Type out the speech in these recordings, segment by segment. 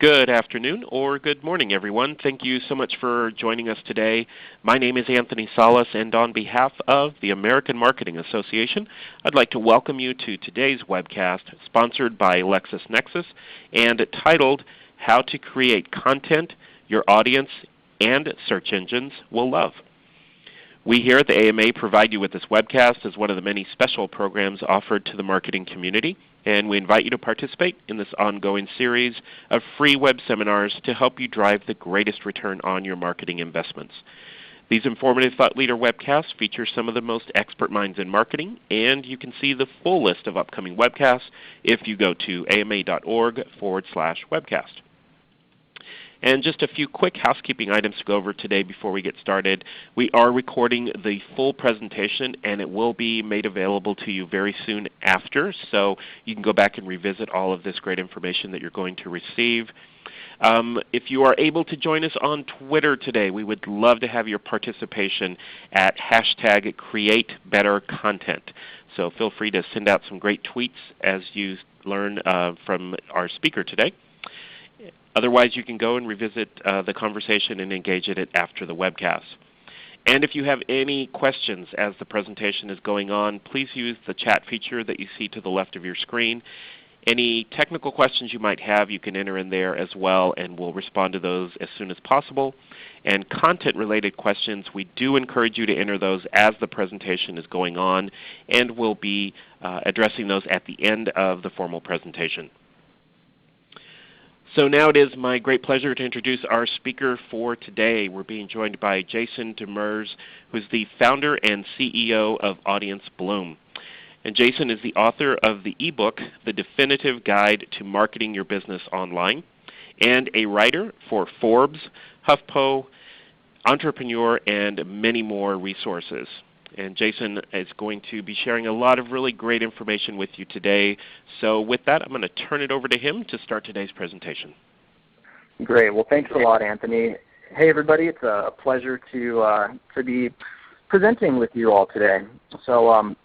Good afternoon or good morning, everyone. Thank you so much for joining us today. My name is Anthony Salas, and on behalf of the American Marketing Association, I'd like to welcome you to today's webcast sponsored by LexisNexis and titled How to Create Content Your Audience and Search Engines Will Love. We here at the AMA provide you with this webcast as one of the many special programs offered to the marketing community, and we invite you to participate in this ongoing series of free web seminars to help you drive the greatest return on your marketing investments. These informative thought leader webcasts feature some of the most expert minds in marketing, and you can see the full list of upcoming webcasts if you go to ama.org/webcast. And just a few quick housekeeping items to go over today before we get started. We are recording the full presentation, and it will be made available to you very soon after, so you can go back and revisit all of this great information that you're going to receive. If you are able to join us on Twitter today, we would love to have your participation at #CreateBetterContent. So feel free to send out some great tweets as you learn from our speaker today. Otherwise, you can go and revisit the conversation and engage in it after the webcast. And if you have any questions as the presentation is going on, please use the chat feature that you see to the left of your screen. Any technical questions you might have, you can enter in there as well, and we'll respond to those as soon as possible. And content-related questions, we do encourage you to enter those as the presentation is going on, and we'll be addressing those at the end of the formal presentation. So now it is my great pleasure to introduce our speaker for today. We're being joined by Jason Demers, who is the founder and CEO of Audience Bloom. And Jason is the author of the ebook, The Definitive Guide to Marketing Your Business Online, and a writer for Forbes, HuffPo, Entrepreneur, and many more resources. And Jason is going to be sharing a lot of really great information with you today. So with that, I'm going to turn it over to him to start today's presentation. Great. Well, thanks a lot, Anthony. Hey, everybody. It's a pleasure to be presenting with you all today. So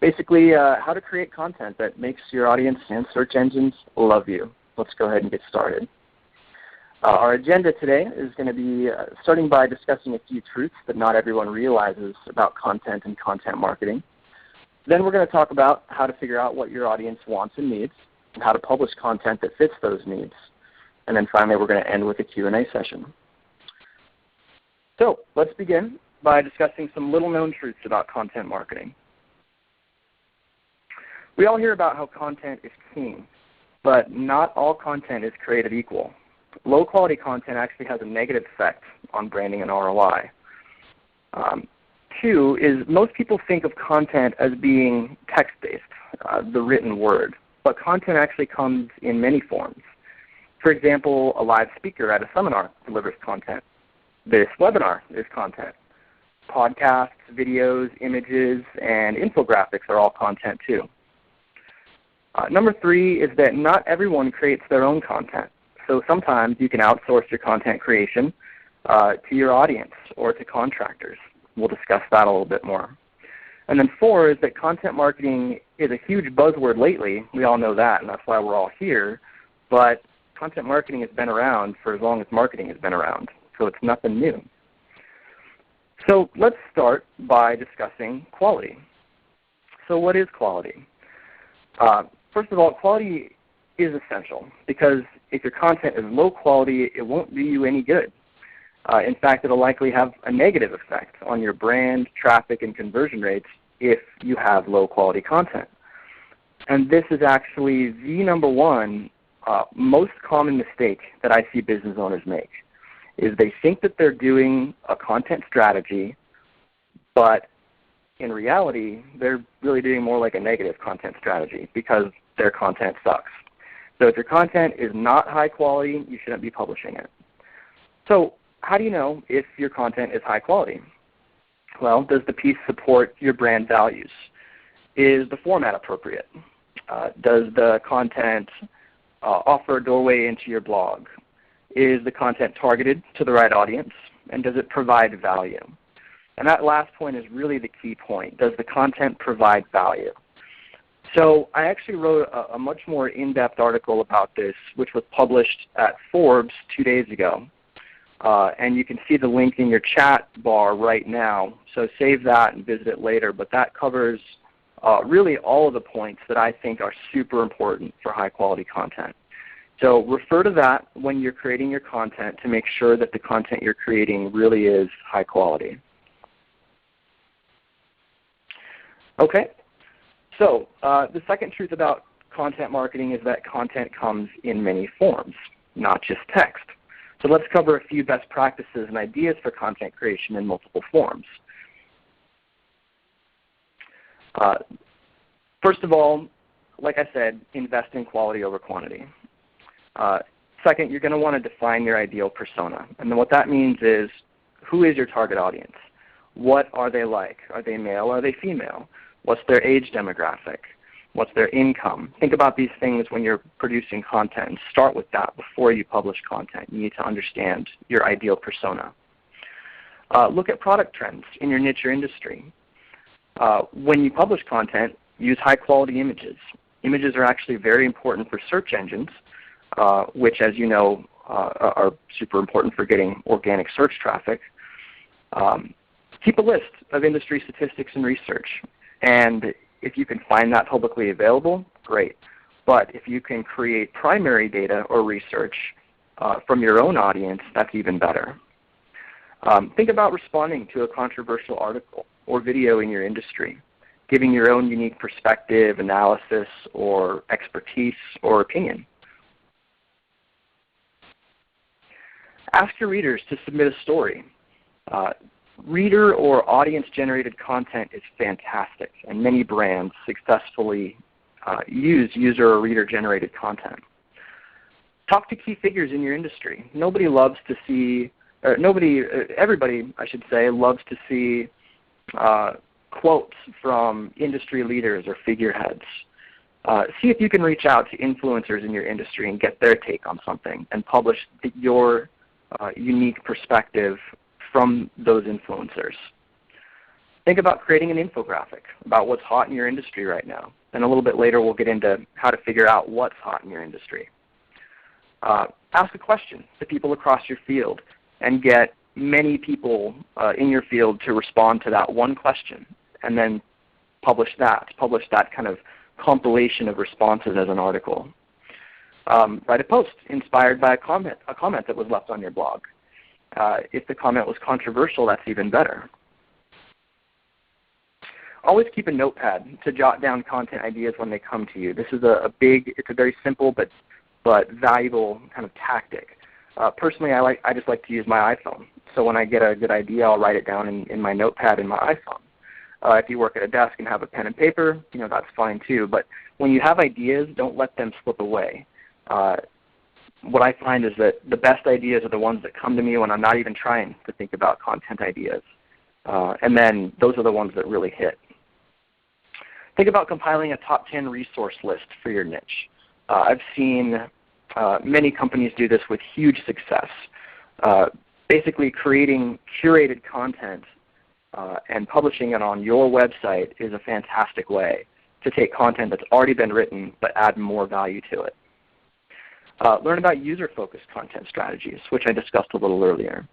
basically, how to create content that makes your audience and search engines love you. Let's go ahead and get started. Our agenda today is going to be starting by discussing a few truths that not everyone realizes about content and content marketing. Then we're going to talk about how to figure out what your audience wants and needs, and how to publish content that fits those needs. And then finally, we're going to end with a Q&A session. So let's begin by discussing some little-known truths about content marketing. We all hear about how content is king, but not all content is created equal. Low-quality content actually has a negative effect on branding and ROI. Two is most people think of content as being text-based, the written word, but content actually comes in many forms. For example, a live speaker at a seminar delivers content. This webinar is content. Podcasts, videos, images, and infographics are all content too. Number three is that not everyone creates their own content. So sometimes you can outsource your content creation to your audience or to contractors. We'll discuss that a little bit more. And then four is that content marketing is a huge buzzword lately. We all know that, and that's why we're all here. But content marketing has been around for as long as marketing has been around, so it's nothing new. So let's start by discussing quality. So what is quality? First of all, quality is essential because if your content is low quality, it won't do you any good. In fact, it will likely have a negative effect on your brand, traffic, and conversion rates if you have low quality content. And this is actually the number one most common mistake that I see business owners make, is they think that they're doing a content strategy, but in reality, they're really doing more like a negative content strategy because their content sucks. So if your content is not high quality, you shouldn't be publishing it. So how do you know if your content is high quality? Well, does the piece support your brand values? Is the format appropriate? Does the content offer a doorway into your blog? Is the content targeted to the right audience? And does it provide value? And that last point is really the key point. Does the content provide value? So I actually wrote a much more in-depth article about this, which was published at Forbes 2 days ago. And you can see the link in your chat bar right now. So save that and visit it later. But that covers really all of the points that I think are super important for high-quality content. So refer to that when you're creating your content to make sure that the content you're creating really is high quality. Okay. So the second truth about content marketing is that content comes in many forms, not just text. So let's cover a few best practices and ideas for content creation in multiple forms. First of all, like I said, invest in quality over quantity. Second, you're going to want to define your ideal persona. And then what that means is, who is your target audience? What are they like? Are they male? Are they female? What's their age demographic? What's their income? Think about these things when you're producing content, and start with that before you publish content. You need to understand your ideal persona. Look at product trends in your niche or industry. When you publish content, use high-quality images. Images are actually very important for search engines, which, as you know, are super important for getting organic search traffic. Keep a list of industry statistics and research. And if you can find that publicly available, great. But if you can create primary data or research from your own audience, that's even better. Think about responding to a controversial article or video in your industry, giving your own unique perspective, analysis, or expertise or opinion. Ask your readers to submit a story. Reader or audience-generated content is fantastic, and many brands successfully use user or reader-generated content. Talk to key figures in your industry. Everybody, I should say, loves to see quotes from industry leaders or figureheads. See if you can reach out to influencers in your industry and get their take on something and publish your unique perspective from those influencers. Think about creating an infographic about what's hot in your industry right now. And a little bit later we'll get into how to figure out what's hot in your industry. Ask a question to people across your field and get many people in your field to respond to that one question, and then publish that kind of compilation of responses as an article. Write a post inspired by a comment that was left on your blog. If the comment was controversial, that's even better. Always keep a notepad to jot down content ideas when they come to you. This is it's a very simple but valuable kind of tactic. Personally, I just like to use my iPhone. So when I get a good idea, I'll write it down in my notepad in my iPhone. If you work at a desk and have a pen and paper, that's fine too. But when you have ideas, don't let them slip away. What I find is that the best ideas are the ones that come to me when I'm not even trying to think about content ideas. And then those are the ones that really hit. Think about compiling a top 10 resource list for your niche. I've seen many companies do this with huge success. Basically creating curated content and publishing it on your website is a fantastic way to take content that's already been written but add more value to it. Learn about user-focused content strategies, which I discussed a little earlier.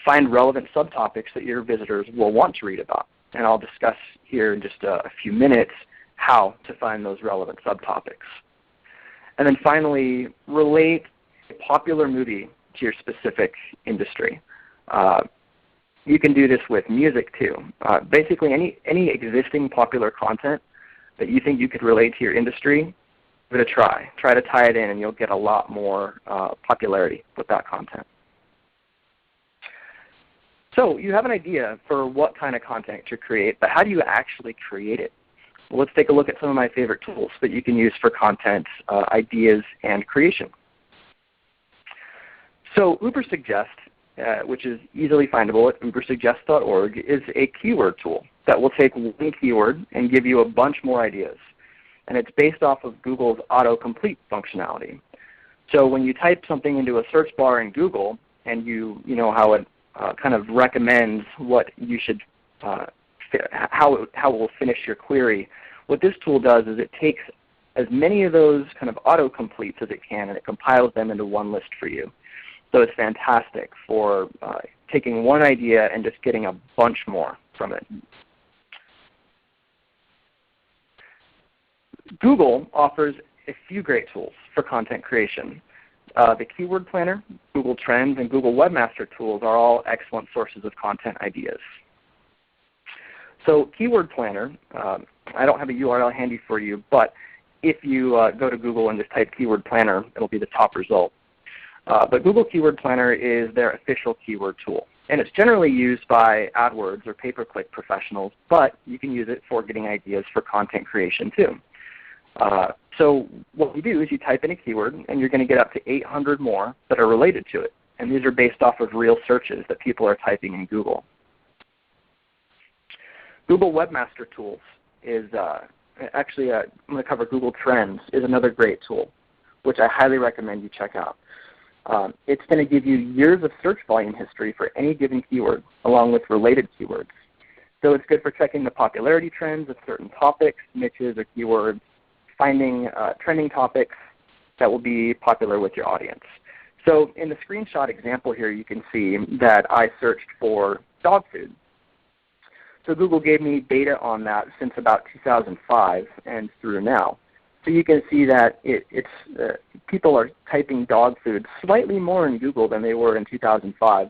Find relevant subtopics that your visitors will want to read about. And I'll discuss here in just a few minutes how to find those relevant subtopics. And then finally, relate a popular movie to your specific industry. You can do this with music too. Basically, any existing popular content that you think you could relate to your industry, give it a try. Try to tie it in, and you'll get a lot more popularity with that content. So you have an idea for what kind of content to create, but how do you actually create it? Well, let's take a look at some of my favorite tools that you can use for content ideas and creation. So Ubersuggest, which is easily findable at ubersuggest.org, is a keyword tool that will take one keyword and give you a bunch more ideas. And it's based off of Google's autocomplete functionality. So when you type something into a search bar in Google, and you know how it kind of recommends what you should, how it will finish your query. What this tool does is it takes as many of those kind of autocompletes as it can, and it compiles them into one list for you. So it's fantastic for taking one idea and just getting a bunch more from it. Google offers a few great tools for content creation. The Keyword Planner, Google Trends, and Google Webmaster tools are all excellent sources of content ideas. So Keyword Planner, I don't have a URL handy for you, but if you go to Google and just type Keyword Planner, it'll be the top result. But Google Keyword Planner is their official keyword tool. And it's generally used by AdWords or pay-per-click professionals, but you can use it for getting ideas for content creation too. So what you do is you type in a keyword, and you're going to get up to 800 more that are related to it. And these are based off of real searches that people are typing in Google. Google Webmaster Tools is actually, I'm going to cover Google Trends, is another great tool, which I highly recommend you check out. It's going to give you years of search volume history for any given keyword, along with related keywords. So it's good for checking the popularity trends of certain topics, niches, or keywords, finding trending topics that will be popular with your audience. So in the screenshot example here, you can see that I searched for dog food. So Google gave me data on that since about 2005 and through now. So you can see that people are typing dog food slightly more in Google than they were in 2005.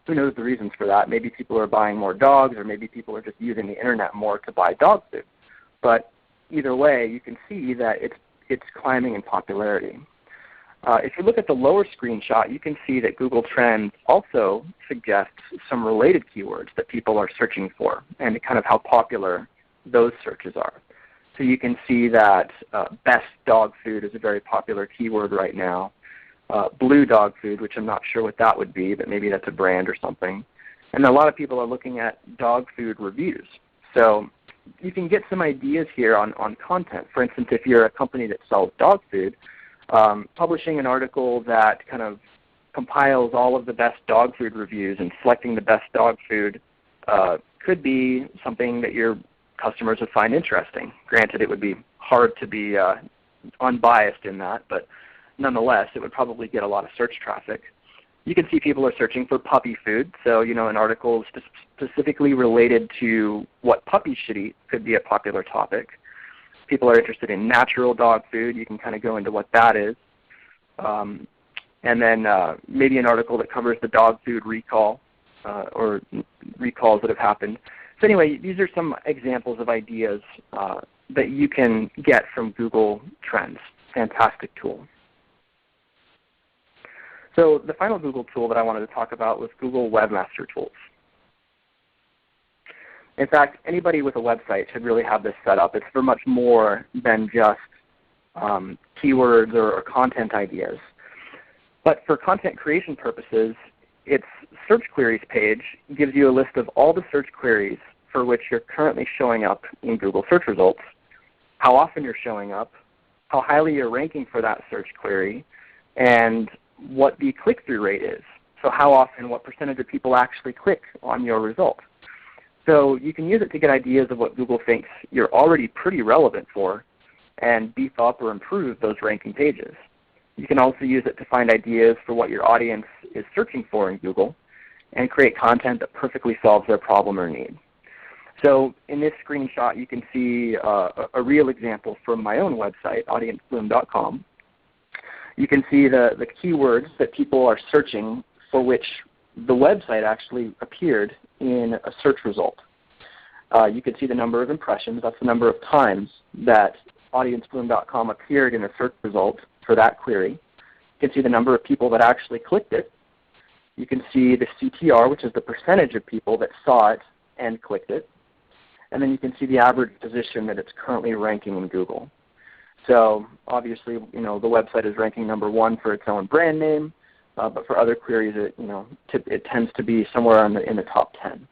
Who knows the reasons for that? Maybe people are buying more dogs, or maybe people are just using the internet more to buy dog food. But either way, you can see that it's climbing in popularity. If you look at the lower screenshot, you can see that Google Trends also suggests some related keywords that people are searching for, and kind of how popular those searches are. So you can see that best dog food is a very popular keyword right now. Blue dog food, which I'm not sure what that would be, but maybe that's a brand or something. And a lot of people are looking at dog food reviews. So you can get some ideas here on content. For instance, if you're a company that sells dog food, publishing an article that kind of compiles all of the best dog food reviews and selecting the best dog food could be something that your customers would find interesting. Granted, it would be hard to be unbiased in that, but nonetheless, it would probably get a lot of search traffic. You can see people are searching for puppy food, so an article specifically related to what puppies should eat could be a popular topic. People are interested in natural dog food. You can kind of go into what that is. And then maybe an article that covers the dog food recall or recalls that have happened. So anyway, these are some examples of ideas that you can get from Google Trends. Fantastic tool. So the final Google tool that I wanted to talk about was Google Webmaster Tools. In fact, anybody with a website should really have this set up. It's for much more than just keywords or content ideas. But for content creation purposes, its search queries page gives you a list of all the search queries for which you're currently showing up in Google search results, how often you're showing up, how highly you're ranking for that search query, and what the click-through rate is. So how often, what percentage of people actually click on your result. So you can use it to get ideas of what Google thinks you're already pretty relevant for and beef up or improve those ranking pages. You can also use it to find ideas for what your audience is searching for in Google and create content that perfectly solves their problem or need. So in this screenshot, you can see a real example from my own website, audiencebloom.com. You can see the keywords that people are searching for which the website actually appeared in a search result. You can see the number of impressions. That's the number of times that audiencebloom.com appeared in a search result for that query. You can see the number of people that actually clicked it. You can see the CTR, which is the percentage of people that saw it and clicked it. And then you can see the average position that it's currently ranking in Google. So obviously, the website is ranking number 1 for its own brand name, but for other queries, it tends to be somewhere in the top 10.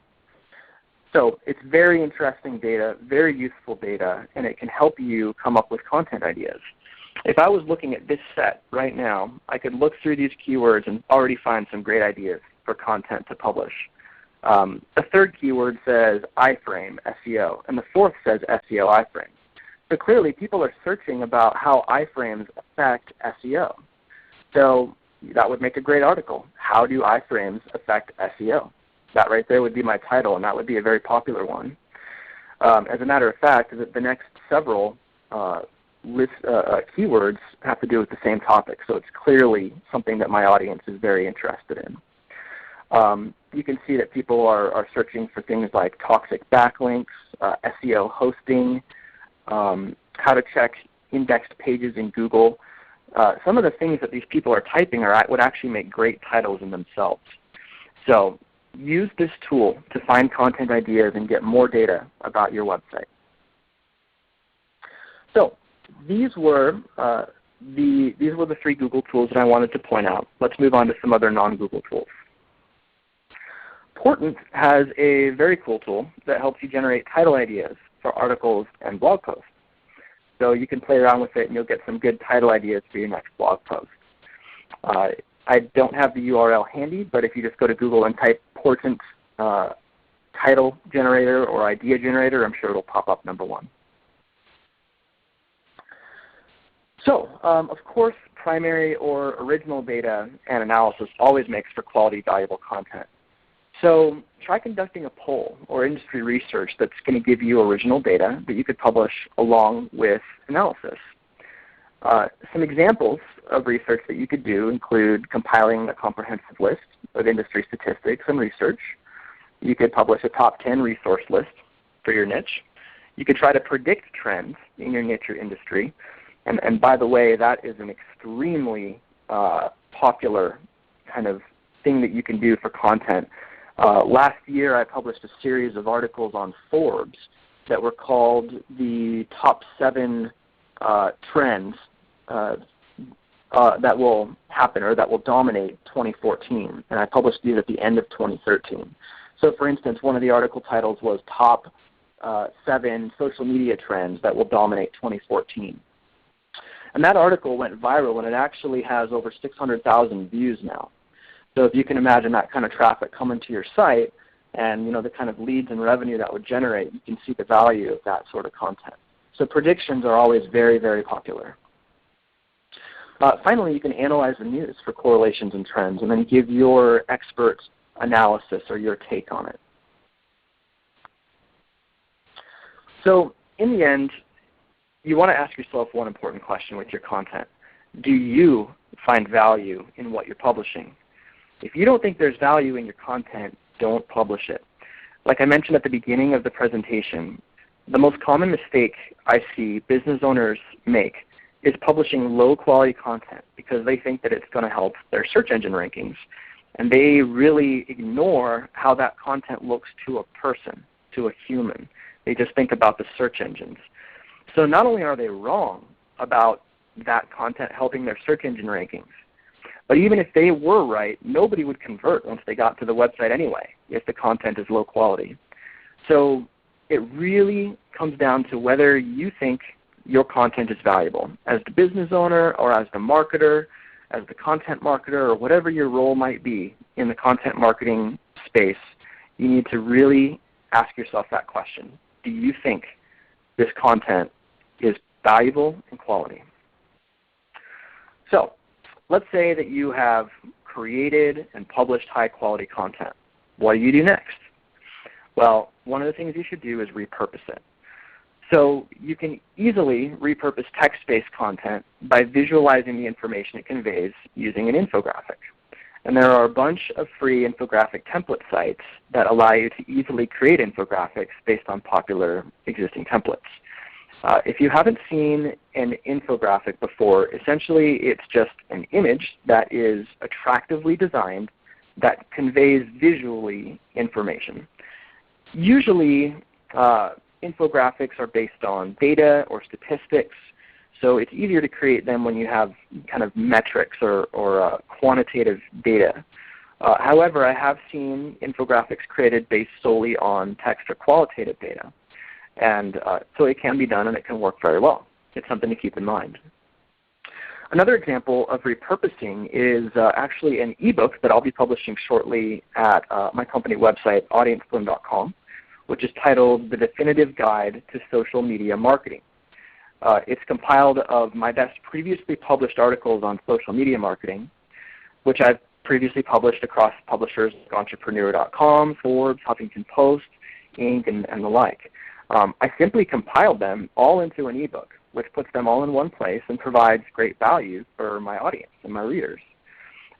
So it's very interesting data, very useful data, and it can help you come up with content ideas. If I was looking at this set right now, I could look through these keywords and already find some great ideas for content to publish. The third keyword says iframe SEO, and the fourth says SEO iframe. So clearly people are searching about how iframes affect SEO. So that would make a great article. How do iframes affect SEO? That right there would be my title, and that would be a very popular one. As a matter of fact, the next several keywords have to do with the same topic, so it's clearly something that my audience is very interested in. You can see that people are searching for things like toxic backlinks, SEO hosting, how to check indexed pages in Google. Some of the things that these people are typing would actually make great titles in themselves. So use this tool to find content ideas and get more data about your website. So these were the 3 Google tools that I wanted to point out. Let's move on to some other non-Google tools. Portent has a very cool tool that helps you generate title ideas for articles and blog posts. So you can play around with it and you'll get some good title ideas for your next blog post. I don't have the URL handy, but if you just go to Google and type Portent title generator or idea generator, I'm sure it'll pop up number 1. So, of course, primary or original data and analysis always makes for quality, valuable content. So try conducting a poll or industry research that's going to give you original data that you could publish along with analysis. Some examples of research that you could do include compiling a comprehensive list of industry statistics and research. You could publish a top 10 resource list for your niche. You could try to predict trends in your niche or industry. And by the way, that is an extremely popular kind of thing that you can do for content. Last year I published a series of articles on Forbes that were called the top 7 trends that will happen or that will dominate 2014. And I published these at the end of 2013. So for instance, one of the article titles was top 7 social media trends that will dominate 2014. And that article went viral, and it actually has over 600,000 views now. So if you can imagine that kind of traffic coming to your site and the kind of leads and revenue that would generate, you can see the value of that sort of content. So predictions are always very, very popular. Finally, you can analyze the news for correlations and trends and then give your expert analysis or your take on it. So in the end, you want to ask yourself one important question with your content. Do you find value in what you're publishing? If you don't think there's value in your content, don't publish it. Like I mentioned at the beginning of the presentation, the most common mistake I see business owners make is publishing low-quality content because they think that it's going to help their search engine rankings. And they really ignore how that content looks to a person, to a human. They just think about the search engines. So not only are they wrong about that content helping their search engine rankings, but even if they were right, nobody would convert once they got to the website anyway if the content is low quality. So it really comes down to whether you think your content is valuable. As the business owner or as the marketer, as the content marketer, or whatever your role might be in the content marketing space, you need to really ask yourself that question. Do you think this content is valuable and quality? So let's say that you have created and published high-quality content. What do you do next? Well, one of the things you should do is repurpose it. So you can easily repurpose text-based content by visualizing the information it conveys using an infographic. And there are a bunch of free infographic template sites that allow you to easily create infographics based on popular existing templates. If you haven't seen an infographic before, essentially it's just an image that is attractively designed that conveys visually information. Usually infographics are based on data or statistics, so it's easier to create them when you have kind of metrics or quantitative data. However, I have seen infographics created based solely on text or qualitative data. And so it can be done and it can work very well. It's something to keep in mind. Another example of repurposing is actually an ebook that I'll be publishing shortly at my company website, audienceplume.com, which is titled The Definitive Guide to Social Media Marketing. It's compiled of my best previously published articles on social media marketing, which I've previously published across publishers like Entrepreneur.com, Forbes, Huffington Post, Inc., and the like. I simply compiled them all into an ebook, which puts them all in one place and provides great value for my audience and my readers.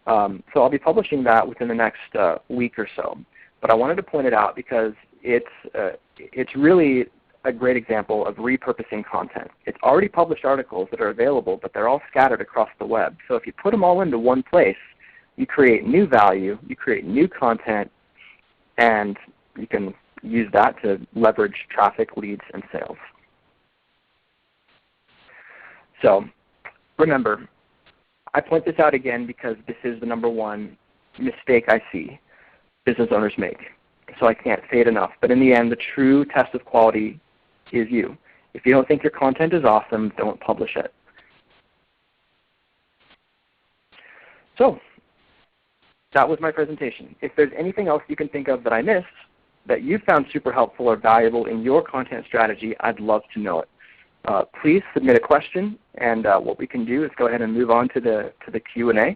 So I'll be publishing that within the next week or so. But I wanted to point it out because it's really a great example of repurposing content. It's already published articles that are available, but they're all scattered across the web. So if you put them all into one place, you create new value, you create new content, and you can use that to leverage traffic, leads, and sales. So remember, I point this out again because this is the #1 mistake I see business owners make. So I can't say it enough. But in the end, the true test of quality is you. If you don't think your content is awesome, don't publish it. So that was my presentation. If there's anything else you can think of that I missed that you found super helpful or valuable in your content strategy, I'd love to know it. Please submit a question, and what we can do is go ahead and move on to the Q&A,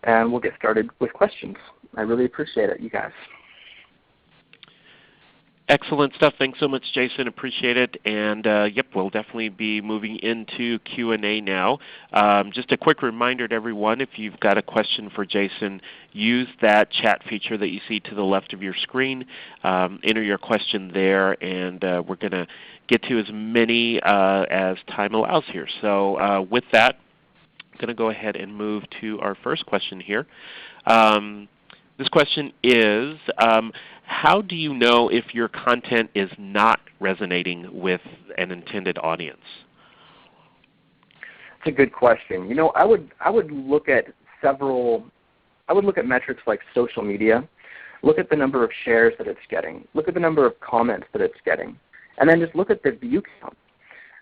and we'll get started with questions. I really appreciate it, you guys. Excellent stuff. Thanks so much, Jason. Appreciate it. And yep, we'll definitely be moving into Q&A now. Just a quick reminder to everyone, if you've got a question for Jason, use that chat feature that you see to the left of your screen. Enter your question there, and we're going to get to as many as time allows here. So with that, I'm going to go ahead and move to our first question here. This question is, how do you know if your content is not resonating with an intended audience? It's a good question. You know, I would look at metrics like social media, look at the number of shares that it's getting, look at the number of comments that it's getting, and then just look at the view count.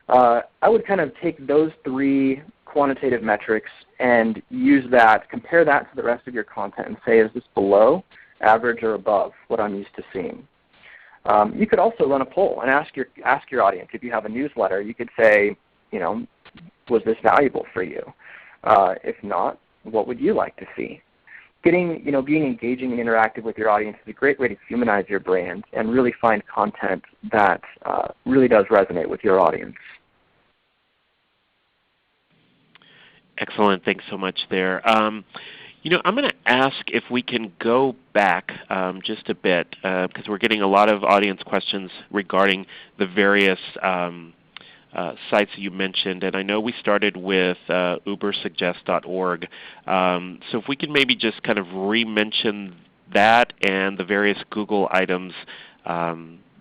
I would kind of take those 3 quantitative metrics and use that, compare that to the rest of your content and say, is this below, average, or above what I'm used to seeing? You could also run a poll and ask your audience. If you have a newsletter, you could say, you know, was this valuable for you? If not, what would you like to see? Being engaging and interactive with your audience is a great way to humanize your brand and really find content that really does resonate with your audience. Excellent. Thanks so much there. You know, I'm going to ask if we can go back just a bit because we're getting a lot of audience questions regarding the various sites that you mentioned, and I know we started with ubersuggest.org. So if we can maybe just kind of re-mention that and the various Google items,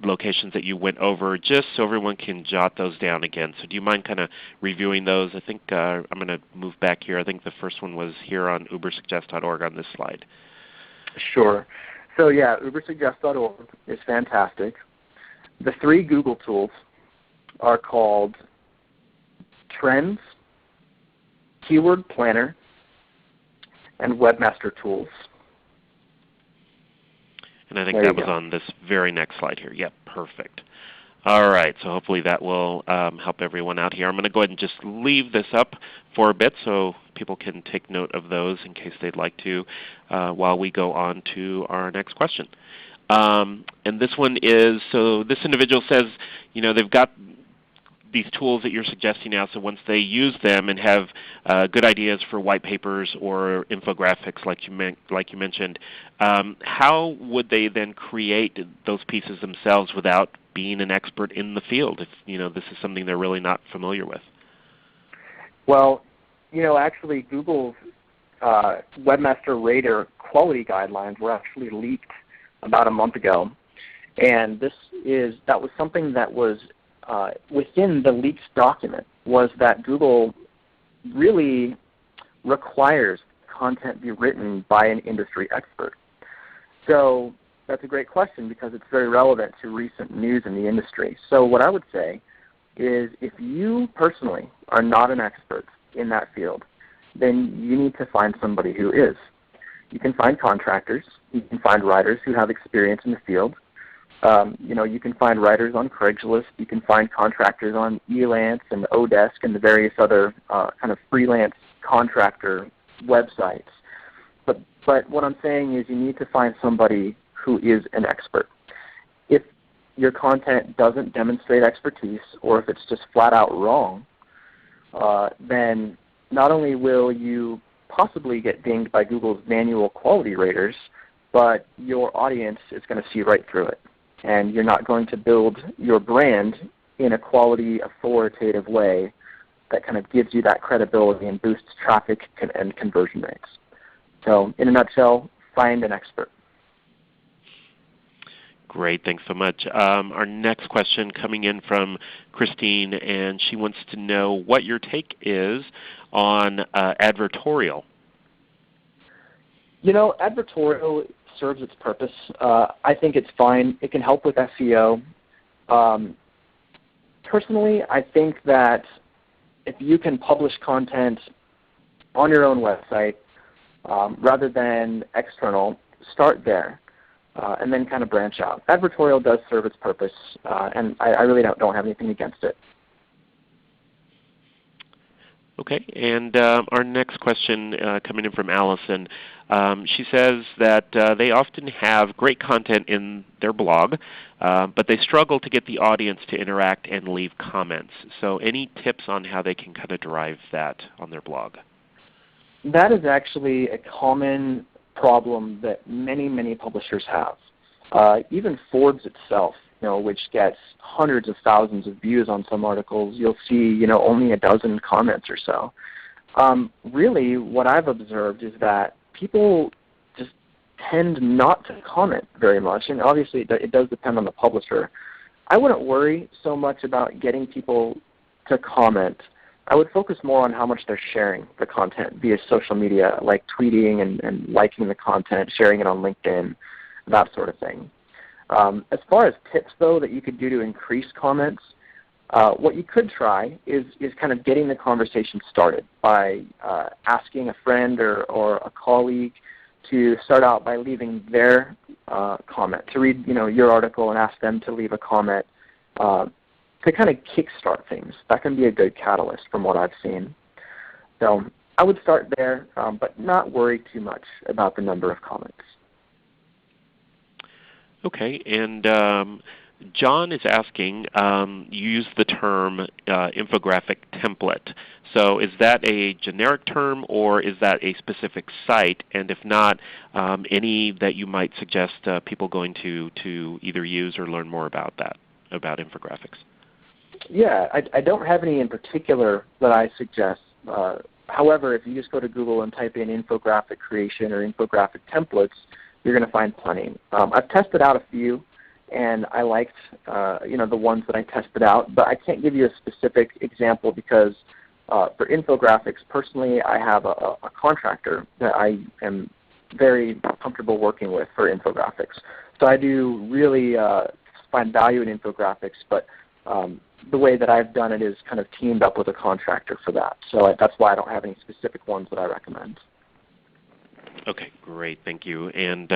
locations that you went over, just so everyone can jot those down again. So do you mind kind of reviewing those? I think I'm going to move back here. I think the first one was here on ubersuggest.org on this slide. Sure. So yeah, ubersuggest.org is fantastic. The 3 Google tools are called Trends, Keyword Planner, and Webmaster Tools. And I think that was on this very next slide here. Yep, perfect. All right, so hopefully that will help everyone out here. I'm going to go ahead and just leave this up for a bit so people can take note of those in case they'd like to while we go on to our next question. And this one is, so this individual says, you know, they've got these tools that you're suggesting now, so once they use them and have good ideas for white papers or infographics like you mentioned, how would they then create those pieces themselves without being an expert in the field if, you know, this is something they're really not familiar with? Well, you know, actually Google's Webmaster Rater quality guidelines were actually leaked about a month ago, and that was something that was within the leaked document, was that Google really requires content be written by an industry expert. So that's a great question because it's very relevant to recent news in the industry. So what I would say is if you personally are not an expert in that field, then you need to find somebody who is. You can find contractors. You can find writers who have experience in the field. You can find writers on Craigslist. You can find contractors on Elance and Odesk and the various other kind of freelance contractor websites. But what I'm saying is you need to find somebody who is an expert. If your content doesn't demonstrate expertise, or if it's just flat out wrong, then not only will you possibly get dinged by Google's manual quality raters, but your audience is going to see right through it. And you're not going to build your brand in a quality, authoritative way that kind of gives you that credibility and boosts traffic and conversion rates. So in a nutshell, find an expert. Great, thanks so much. Our next question coming in from Christine, and she wants to know what your take is on advertorial. Advertorial serves its purpose. I think it's fine. It can help with SEO. Personally, I think that if you can publish content on your own website rather than external, start there and then kind of branch out. Advertorial does serve its purpose, and I really don't have anything against it. Okay, and our next question coming in from Allison. She says that they often have great content in their blog, but they struggle to get the audience to interact and leave comments. So any tips on how they can kind of drive that on their blog? That is actually a common problem that many, many publishers have. Even Forbes itself, which gets hundreds of thousands of views on some articles, you'll see only a dozen comments or so. Really, what I've observed is that people just tend not to comment very much, and obviously it does depend on the publisher. I wouldn't worry so much about getting people to comment. I would focus more on how much they're sharing the content via social media, like tweeting and liking the content, sharing it on LinkedIn, that sort of thing. As far as tips, though, that you could do to increase comments, what you could try is kind of getting the conversation started by asking a friend or a colleague to start out by leaving their comment, to read your article and ask them to leave a comment to kind of kickstart things. That can be a good catalyst from what I've seen. So I would start there, but not worry too much about the number of comments. Okay, and John is asking, you use the term infographic template. So is that a generic term, or is that a specific site? And if not, any that you might suggest people going to either use or learn more about that, about infographics? Yeah, I don't have any in particular that I suggest. However, if you just go to Google and type in infographic creation or infographic templates, you're going to find plenty. I've tested out a few, and I liked the ones that I tested out, but I can't give you a specific example because for infographics, personally, I have a contractor that I am very comfortable working with for infographics. So I do really find value in infographics, but the way that I've done it is kind of teamed up with a contractor for that. So that's why I don't have any specific ones that I recommend. Okay, great, thank you. And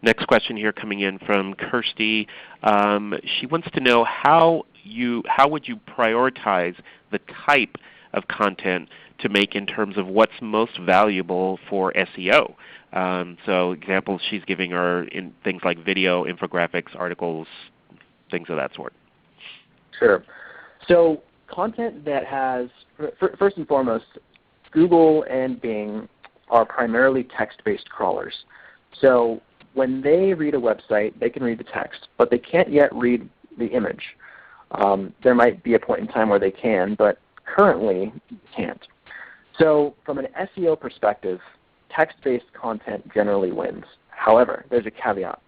next question here coming in from Kirsty. She wants to know how would you prioritize the type of content to make in terms of what's most valuable for SEO. So examples she's giving are in things like video, infographics, articles, things of that sort. Sure. So content that has, first and foremost, Google and Bing are primarily text-based crawlers. So when they read a website, they can read the text, but they can't yet read the image. There might be a point in time where they can, but currently can't. So from an SEO perspective, text-based content generally wins. However, there's a caveat.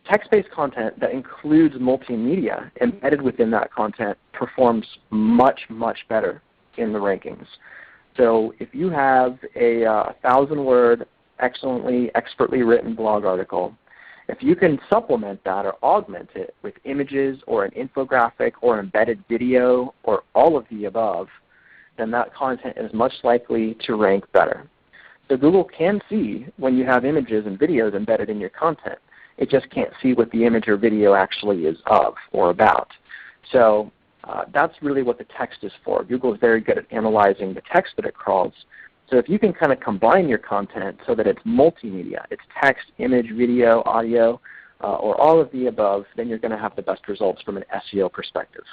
Text-based content that includes multimedia embedded within that content performs much, much better in the rankings. So if you have a 1,000-word, expertly written blog article, if you can supplement that or augment it with images or an infographic or embedded video or all of the above, then that content is much likely to rank better. So Google can see when you have images and videos embedded in your content. It just can't see what the image or video actually is of or about. So that's really what the text is for. Google is very good at analyzing the text that it crawls. So if you can kind of combine your content so that it's multimedia, it's text, image, video, audio, or all of the above, then you're going to have the best results from an SEO perspective.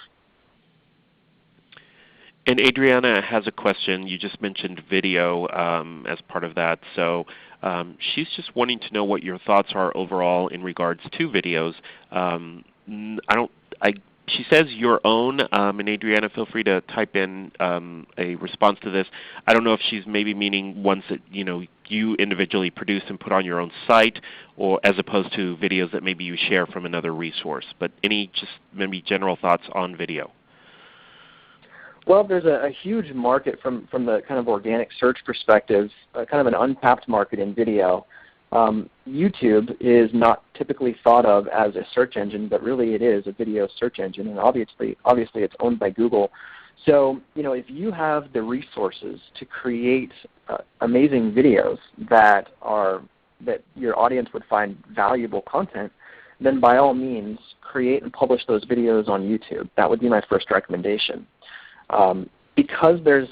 And Adriana has a question. You just mentioned video as part of that. So she's just wanting to know what your thoughts are overall in regards to videos. She says your own, and Adriana, feel free to type in a response to this. I don't know if she's maybe meaning ones that you individually produce and put on your own site, or as opposed to videos that maybe you share from another resource. But any just maybe general thoughts on video? Well, there's a huge market from the kind of organic search perspective, kind of an untapped market in video. YouTube is not typically thought of as a search engine, but really it is a video search engine, and obviously it's owned by Google. So if you have the resources to create amazing videos that your audience would find valuable content, then by all means create and publish those videos on YouTube. That would be my first recommendation. Because there's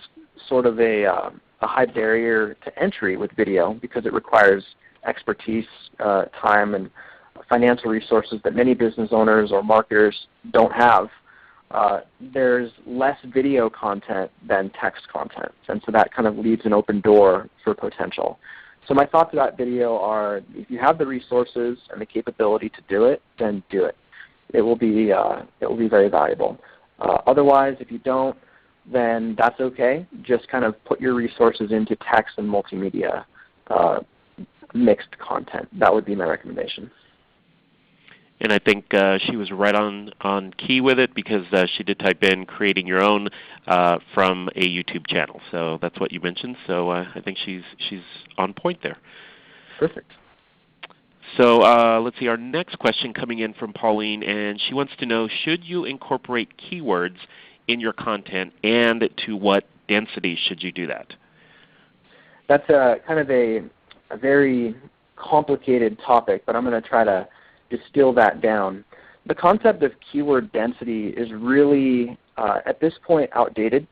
sort of a high barrier to entry with video, because it requires expertise, time, and financial resources that many business owners or marketers don't have, there's less video content than text content. And so that kind of leaves an open door for potential. So my thoughts about video are, if you have the resources and the capability to do it, then do it. It will be very valuable. Otherwise, if you don't, then that's okay. Just kind of put your resources into text and multimedia mixed content. That would be my recommendation. And I think she was right on key with it, because she did type in creating your own from a YouTube channel. So that's what you mentioned. So I think she's on point there. Perfect. So let's see, our next question coming in from Pauline, and she wants to know, should you incorporate keywords in your content, and to what density should you do that? That's kind of a very complicated topic, but I'm going to try to distill that down. The concept of keyword density is really, at this point, outdated.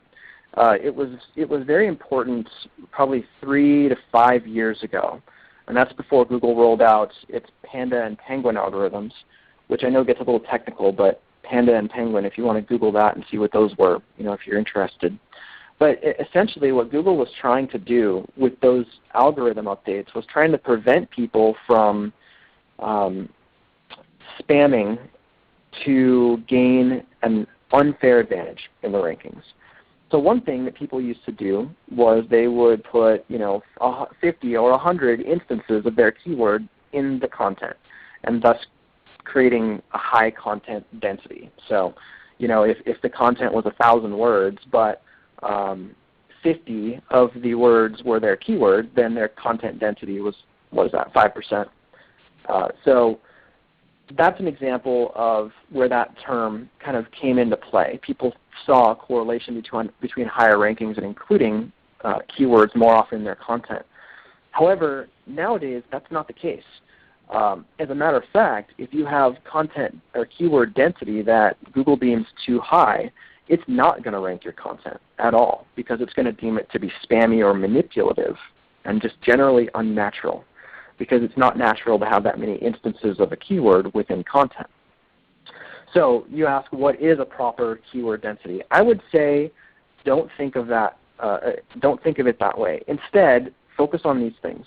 It was very important probably 3 to 5 years ago, and that's before Google rolled out its Panda and Penguin algorithms, which I know gets a little technical, but Panda and Penguin, if you want to Google that and see what those were, if you're interested. But essentially what Google was trying to do with those algorithm updates was trying to prevent people from spamming to gain an unfair advantage in the rankings. So one thing that people used to do was they would put 50 or 100 instances of their keyword in the content, and thus creating a high content density. So if the content was 1,000 words, but 50 of the words were their keyword, then their content density was, what is that, 5%. So that's an example of where that term kind of came into play. People saw a correlation between higher rankings and including keywords more often in their content. However, nowadays that's not the case. As a matter of fact, if you have content or keyword density that Google deems too high, it's not going to rank your content at all, because it's going to deem it to be spammy or manipulative and just generally unnatural, because it's not natural to have that many instances of a keyword within content. So you ask, what is a proper keyword density? I would say don't think of that. Don't think of it that way. Instead, focus on these things.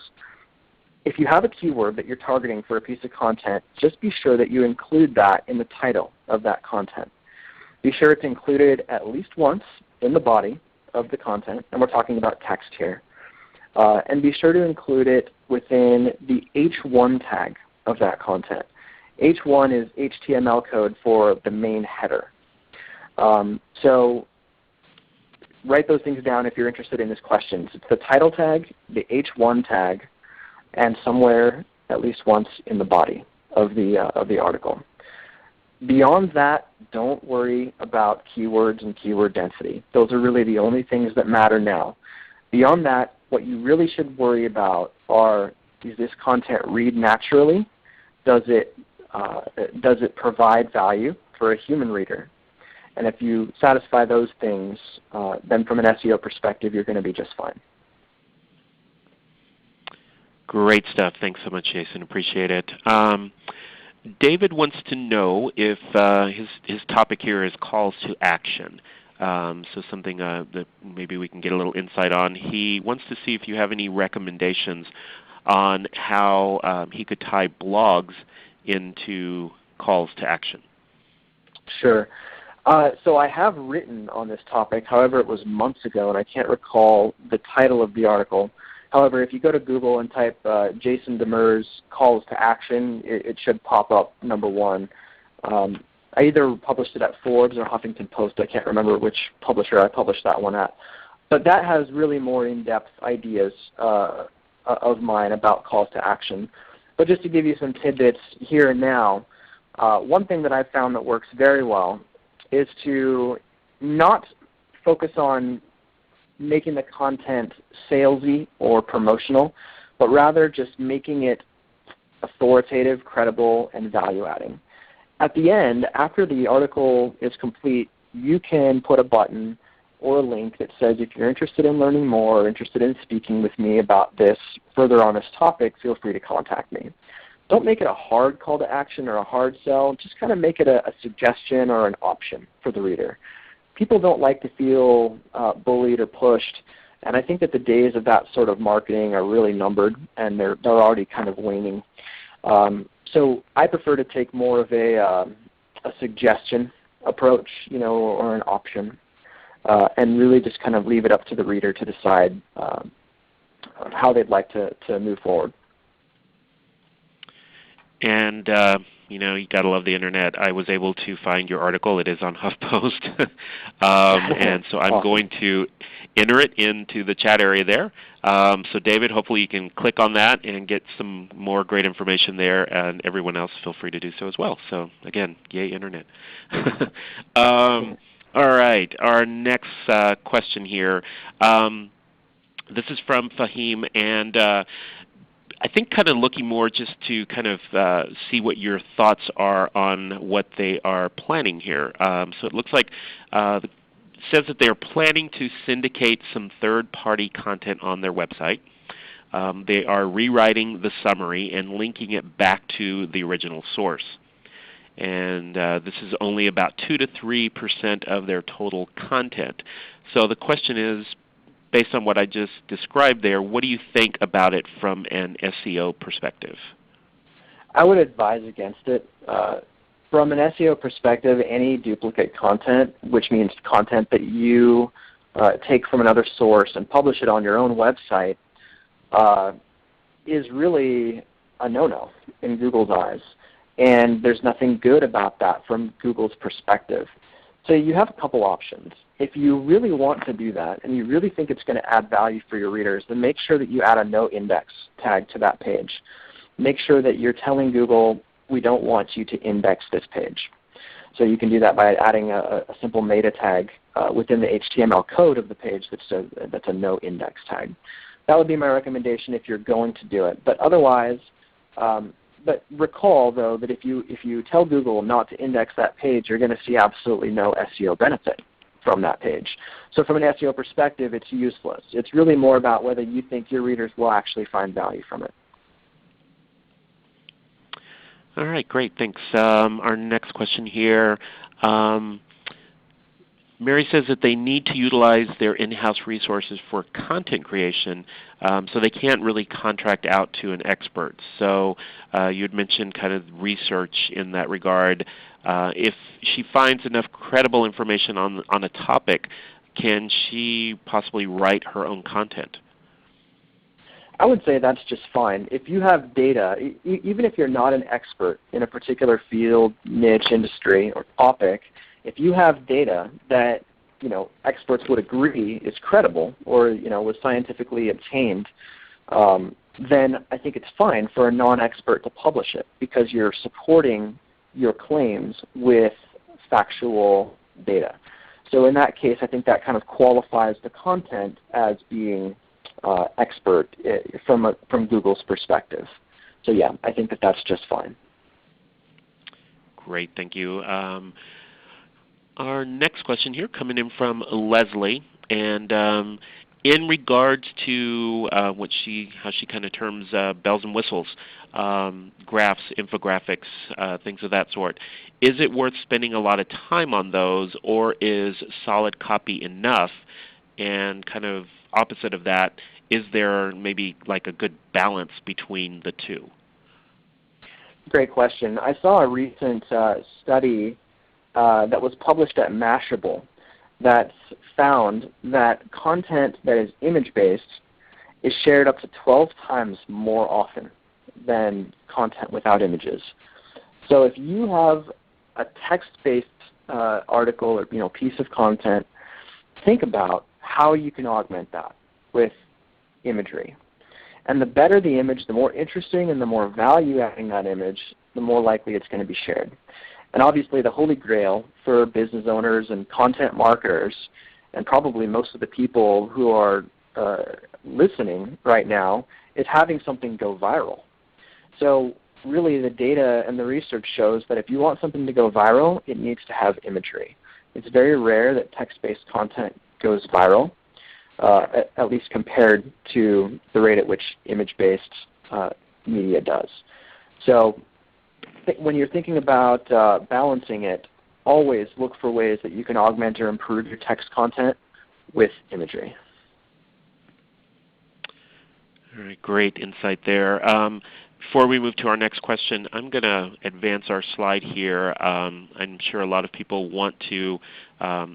If you have a keyword that you're targeting for a piece of content, just be sure that you include that in the title of that content. Be sure it's included at least once in the body of the content, and we're talking about text here. And be sure to include it within the H1 tag of that content. H1 is HTML code for the main header. So write those things down if you're interested in this question. It's the title tag, the H1 tag, and somewhere at least once in the body of the article. Beyond that, don't worry about keywords and keyword density. Those are really the only things that matter now. Beyond that, what you really should worry about are, does this content read naturally? does it provide value for a human reader? And if you satisfy those things, then from an SEO perspective, you're going to be just fine. Great stuff. Thanks so much, Jason. Appreciate it. David wants to know if his topic here is calls to action. So something that maybe we can get a little insight on. He wants to see if you have any recommendations on how he could tie blogs into calls to action. Sure. So I have written on this topic. However, it was months ago, and I can't recall the title of the article. However, if you go to Google and type Jason Demers calls to action, it should pop up #1. I either published it at Forbes or Huffington Post. I can't remember which publisher I published that one at. But that has really more in-depth ideas of mine about calls to action. But just to give you some tidbits here and now, one thing that I've found that works very well is to not focus on making the content salesy or promotional, but rather just making it authoritative, credible, and value-adding. At the end, after the article is complete, you can put a button or a link that says, if you're interested in learning more or interested in speaking with me about this further on this topic, feel free to contact me. Don't make it a hard call to action or a hard sell. Just kind of make it a suggestion or an option for the reader. People don't like to feel bullied or pushed, and I think that the days of that sort of marketing are really numbered, and they're already kind of waning. So I prefer to take more of a suggestion approach, or an option, and really just kind of leave it up to the reader to decide how they'd like to move forward. And you got to love the internet. I was able to find your article. It is on HuffPost, and so I'm going to enter it into the chat area there. So David, hopefully you can click on that and get some more great information there, and everyone else feel free to do so as well. So again, yay internet. All right, our next question here. This is from Fahim, and I think kind of looking more just to kind of see what your thoughts are on what they are planning here. So it looks like it says that they are planning to syndicate some third-party content on their website. They are rewriting the summary and linking it back to the original source. And this is only about 2 to 3% of their total content. So the question is, based on what I just described there, what do you think about it from an SEO perspective? I would advise against it. From an SEO perspective, any duplicate content, which means content that you take from another source and publish it on your own website, is really a no-no in Google's eyes. And there's nothing good about that from Google's perspective. So you have a couple options. If you really want to do that and you really think it's going to add value for your readers, then make sure that you add a no index tag to that page. Make sure that you're telling Google, we don't want you to index this page. So you can do that by adding a simple meta tag within the HTML code of the page that's a no index tag. That would be my recommendation if you're going to do it. But otherwise, but recall, though, that if you tell Google not to index that page, you're going to see absolutely no SEO benefit from that page. So from an SEO perspective, it's useless. It's really more about whether you think your readers will actually find value from it. All right, great, thanks. Our next question here. Mary says that they need to utilize their in-house resources for content creation, so they can't really contract out to an expert. So you had mentioned kind of research in that regard. If she finds enough credible information on a topic, can she possibly write her own content? I would say that's just fine. If you have data, even if you're not an expert in a particular field, niche, industry, or topic, if you have data that experts would agree is credible or was scientifically obtained, then I think it's fine for a non-expert to publish it because you're supporting your claims with factual data. So in that case, I think that kind of qualifies the content as being expert from Google's perspective. So yeah, I think that that's just fine. Great, thank you. Our next question here coming in from Leslie, and in regards to how she kind of terms bells and whistles, graphs, infographics, things of that sort. Is it worth spending a lot of time on those, or is solid copy enough? And kind of opposite of that, is there maybe like a good balance between the two? Great question. I saw a recent study that was published at Mashable that found that content that is image-based is shared up to 12 times more often than content without images. So if you have a text-based article or piece of content, think about how you can augment that with imagery. And the better the image, the more interesting and the more value-adding that image, the more likely it's going to be shared. And obviously the holy grail for business owners and content marketers, and probably most of the people who are listening right now, is having something go viral. So really the data and the research shows that if you want something to go viral, it needs to have imagery. It's very rare that text-based content goes viral, at least compared to the rate at which image-based media does. So when you're thinking about balancing it, always look for ways that you can augment or improve your text content with imagery. All right, great insight there. Before we move to our next question, I'm going to advance our slide here. I'm sure a lot of people want to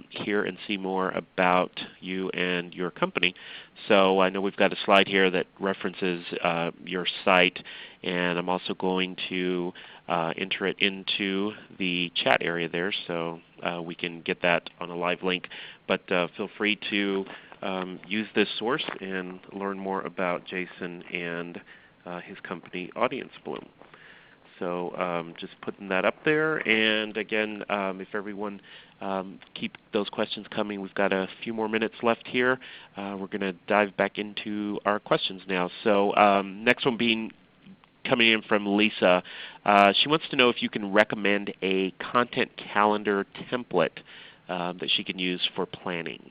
hear and see more about you and your company. So I know we've got a slide here that references your site, and I'm also going to enter it into the chat area there so we can get that on a live link. But feel free to use this source and learn more about Jason and his company, Audience Bloom. So just putting that up there. And again, if everyone keep those questions coming, we've got a few more minutes left here. We're going to dive back into our questions now. So next one coming in from Lisa. She wants to know if you can recommend a content calendar template that she can use for planning.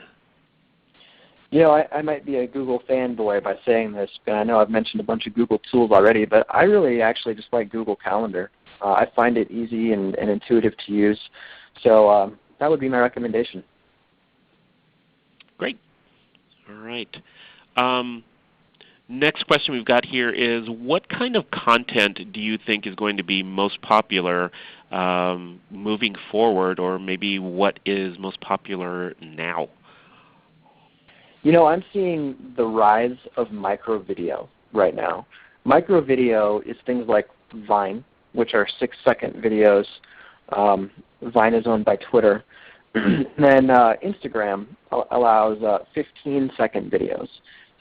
I might be a Google fanboy by saying this, and I know I've mentioned a bunch of Google tools already, but I really actually just like Google Calendar. I find it easy and intuitive to use, so that would be my recommendation. Great. All right. Next question we've got here is, what kind of content do you think is going to be most popular moving forward, or maybe what is most popular now? I'm seeing the rise of micro video right now. Micro video is things like Vine, which are 6-second videos. Vine is owned by Twitter. And then Instagram allows 15-second videos.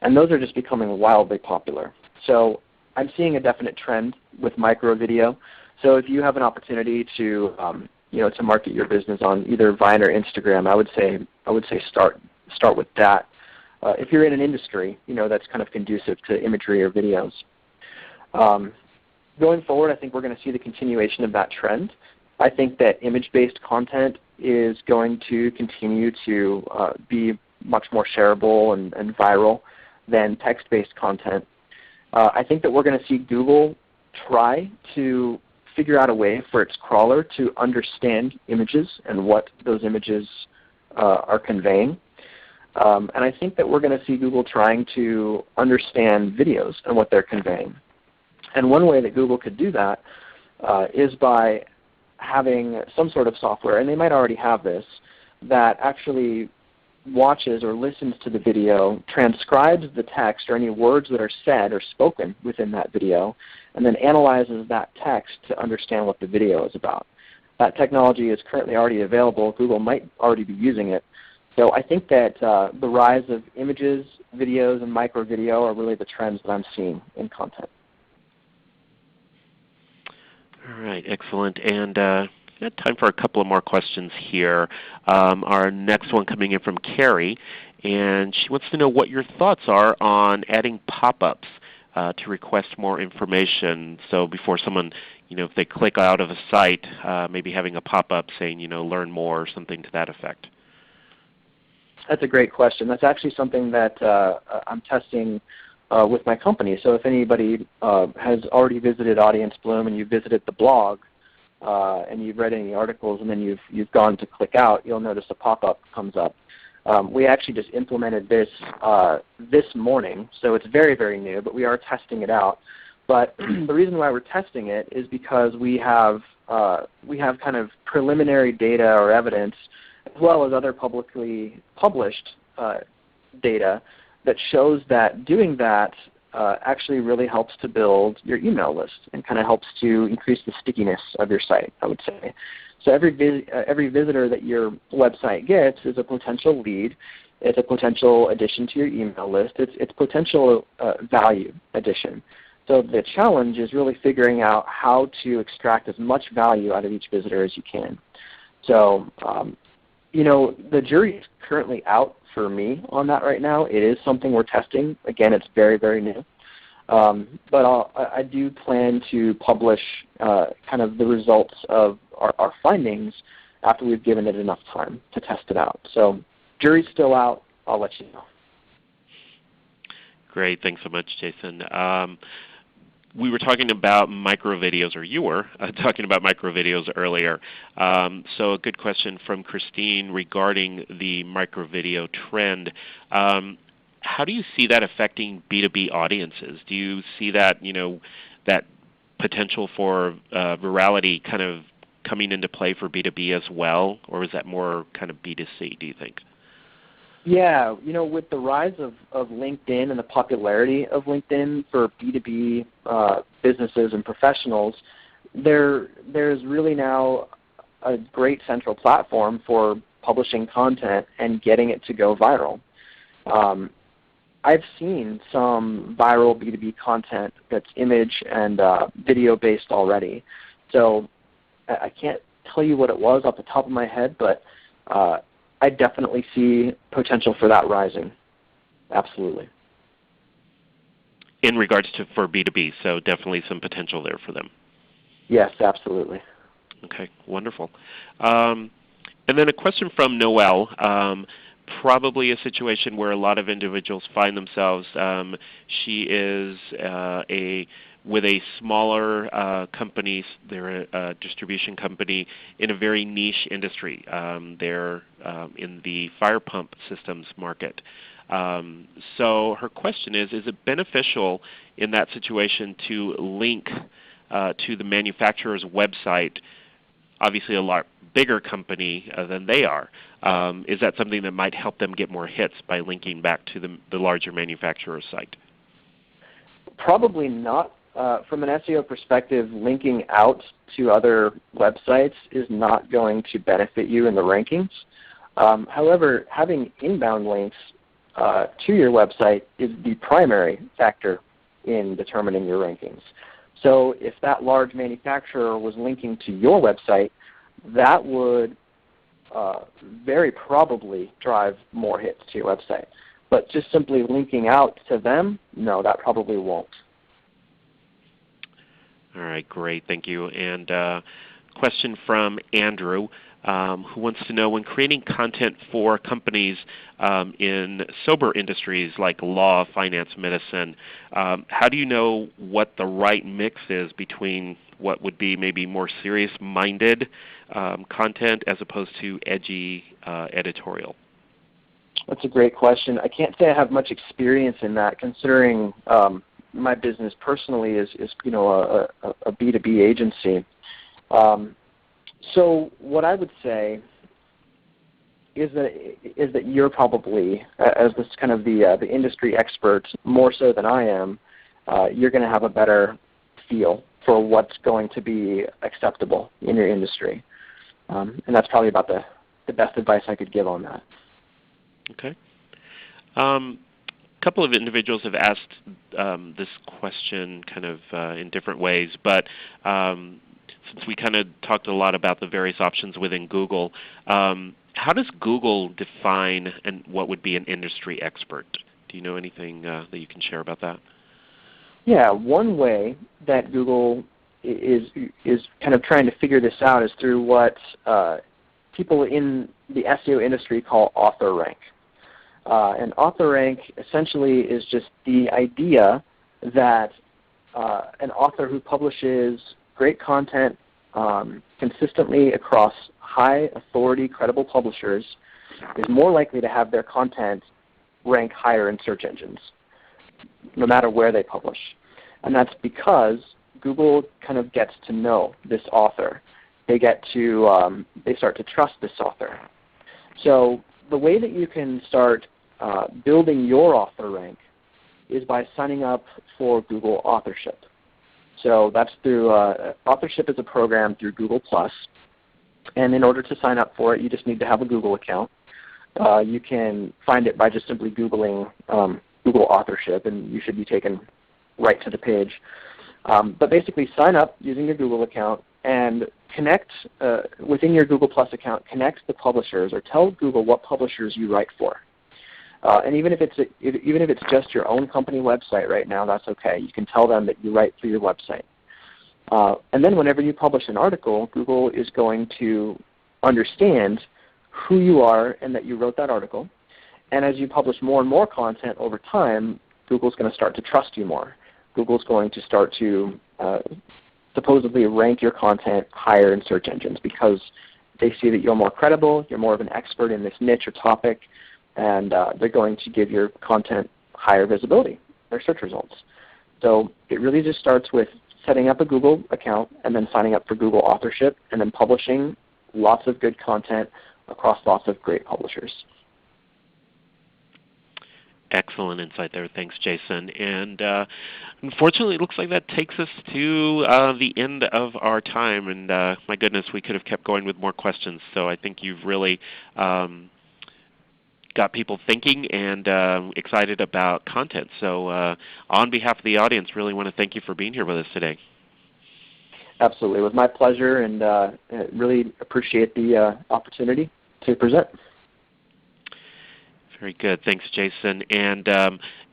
And those are just becoming wildly popular. So I'm seeing a definite trend with micro video. So if you have an opportunity to to market your business on either Vine or Instagram, I would say start with that. If you're in an industry, that's kind of conducive to imagery or videos. Going forward, I think we're going to see the continuation of that trend. I think that image-based content is going to continue to be much more shareable and viral than text-based content. I think that we're going to see Google try to figure out a way for its crawler to understand images and what those images are conveying. And I think that we're going to see Google trying to understand videos and what they're conveying. And one way that Google could do that is by having some sort of software, and they might already have this, that actually watches or listens to the video, transcribes the text or any words that are said or spoken within that video, and then analyzes that text to understand what the video is about. That technology is currently already available. Google might already be using it. So I think that the rise of images, videos, and micro video are really the trends that I'm seeing in content. All right, excellent. And we've got time for a couple of more questions here. Our next one coming in from Carrie, and she wants to know what your thoughts are on adding pop-ups to request more information. So before someone, if they click out of a site, maybe having a pop-up saying, learn more or something to that effect. That's a great question. That's actually something that I'm testing with my company. So if anybody has already visited Audience Bloom and you visited the blog and you've read any articles and then you've gone to click out, you'll notice a pop-up comes up. We actually just implemented this this morning, so it's very, very new, but we are testing it out. But the reason why we're testing it is because we have kind of preliminary data or evidence, as well as other publicly published data that shows that doing that actually really helps to build your email list and kind of helps to increase the stickiness of your site, I would say. So every visitor that your website gets is a potential lead. It's a potential addition to your email list. It's potential value addition. So the challenge is really figuring out how to extract as much value out of each visitor as you can. So the jury is currently out for me on that right now. It is something we're testing. Again, it's very, very new. But I do plan to publish kind of the results of our findings after we've given it enough time to test it out. So jury's still out. I'll let you know. Great. Thanks so much, Jason. We were talking about micro videos, or you were talking about micro videos earlier. So a good question from Christine regarding the micro video trend. How do you see that affecting B2B audiences? Do you see that, that potential for virality kind of coming into play for B2B as well, or is that more kind of B2C, do you think? Yeah, with the rise of LinkedIn and the popularity of LinkedIn for B2B businesses and professionals, there's really now a great central platform for publishing content and getting it to go viral. I've seen some viral B2B content that's image and video based already. So I can't tell you what it was off the top of my head, but I definitely see potential for that rising. Absolutely. In regards to for B2B, so definitely some potential there for them. Yes, absolutely. Okay, wonderful. And then a question from Noelle. Probably a situation where a lot of individuals find themselves. She is with a smaller company. They're a distribution company in a very niche industry. They're in the fire pump systems market. So her question is it beneficial in that situation to link to the manufacturer's website, obviously a lot bigger company than they are? Is that something that might help them get more hits by linking back to the larger manufacturer's site? Probably not. From an SEO perspective, linking out to other websites is not going to benefit you in the rankings. However, having inbound links to your website is the primary factor in determining your rankings. So if that large manufacturer was linking to your website, that would very probably drive more hits to your website. But just simply linking out to them, no, that probably won't. All right, great, thank you. And question from Andrew, who wants to know, when creating content for companies in sober industries like law, finance, medicine, how do you know what the right mix is between what would be maybe more serious-minded content as opposed to edgy editorial? That's a great question. I can't say I have much experience in that, considering my business personally is a B2B agency. So what I would say is that you're probably, as this kind of the industry expert, more so than I am, you're going to have a better feel for what's going to be acceptable in your industry. And that's probably about the best advice I could give on that. Okay. A couple of individuals have asked this question kind of in different ways, but since we kind of talked a lot about the various options within Google, how does Google define what would be an industry expert? Do you know anything that you can share about that? Yeah, one way that Google is kind of trying to figure this out is through what people in the SEO industry call author rank. And author rank essentially is just the idea that an author who publishes great content consistently across high authority, credible publishers is more likely to have their content rank higher in search engines, no matter where they publish. And that's because Google kind of gets to know this author. They start to trust this author. So the way that you can start building your author rank is by signing up for Google Authorship. So that's through Authorship is a program through Google+. And in order to sign up for it, you just need to have a Google account. You can find it by just simply Googling Google Authorship, and you should be taken right to the page. But basically sign up using your Google account and connect, within your Google Plus account, connect the publishers or tell Google what publishers you write for. And even if it's just your own company website right now, that's okay. You can tell them that you write for your website. And then whenever you publish an article, Google is going to understand who you are and that you wrote that article. And as you publish more and more content over time, Google's going to start to trust you more. Google's going to start to supposedly rank your content higher in search engines because they see that you're more credible, you're more of an expert in this niche or topic, and they're going to give your content higher visibility, their search results. So it really just starts with setting up a Google account and then signing up for Google Authorship and then publishing lots of good content across lots of great publishers. Excellent insight there. Thanks, Jason. And unfortunately, it looks like that takes us to the end of our time. And my goodness, we could have kept going with more questions. So I think you've really got people thinking and excited about content. So on behalf of the audience, really want to thank you for being here with us today. Absolutely. It was my pleasure, and really appreciate the opportunity to present. Very good. Thanks, Jason. And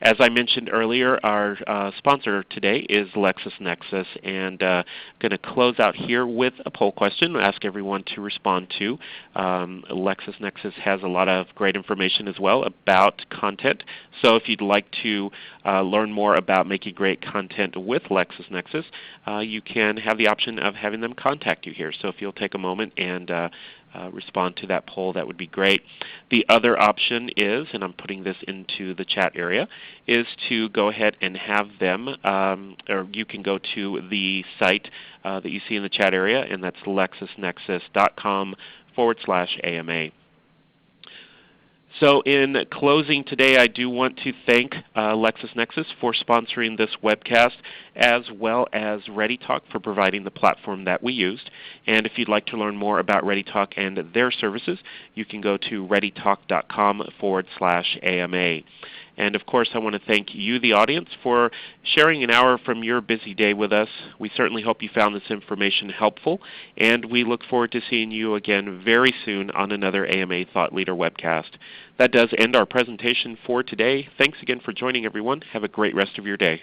as I mentioned earlier, our sponsor today is LexisNexis. And going to close out here with a poll question and ask everyone to respond to. LexisNexis has a lot of great information as well about content. So if you'd like to learn more about making great content with LexisNexis, you can have the option of having them contact you here. So if you'll take a moment and respond to that poll, that would be great. The other option is, and I'm putting this into the chat area, is to go ahead and have them, or you can go to the site that you see in the chat area, and that's lexisnexis.com/AMA. So in closing today, I do want to thank LexisNexis for sponsoring this webcast, as well as ReadyTalk for providing the platform that we used. And if you'd like to learn more about ReadyTalk and their services, you can go to readytalk.com/AMA. And of course, I want to thank you, the audience, for sharing an hour from your busy day with us. We certainly hope you found this information helpful, and we look forward to seeing you again very soon on another AMA Thought Leader webcast. That does end our presentation for today. Thanks again for joining, everyone. Have a great rest of your day.